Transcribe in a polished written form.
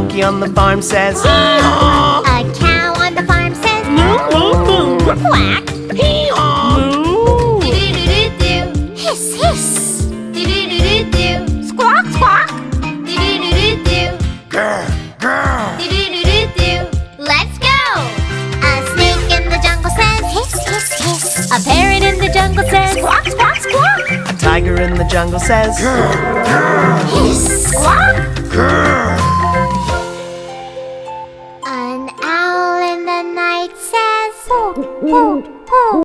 donkey on the farm says, hee-haw. A cow on the farm says, moo, moo, moo. Quack. Hee-haw. Moo. Do-do-do-do-do. Hiss, hiss. Do-do-do-do-do. Squawk, squawk. Do-do-do-do-do. Grr, grr. Do-do-do-do-do. Let's go. A snake in the jungle says, hiss, hiss, hiss. A parrot in the jungle says, squawk, squawk, squawk. A tiger in the jungle says, grr, grr.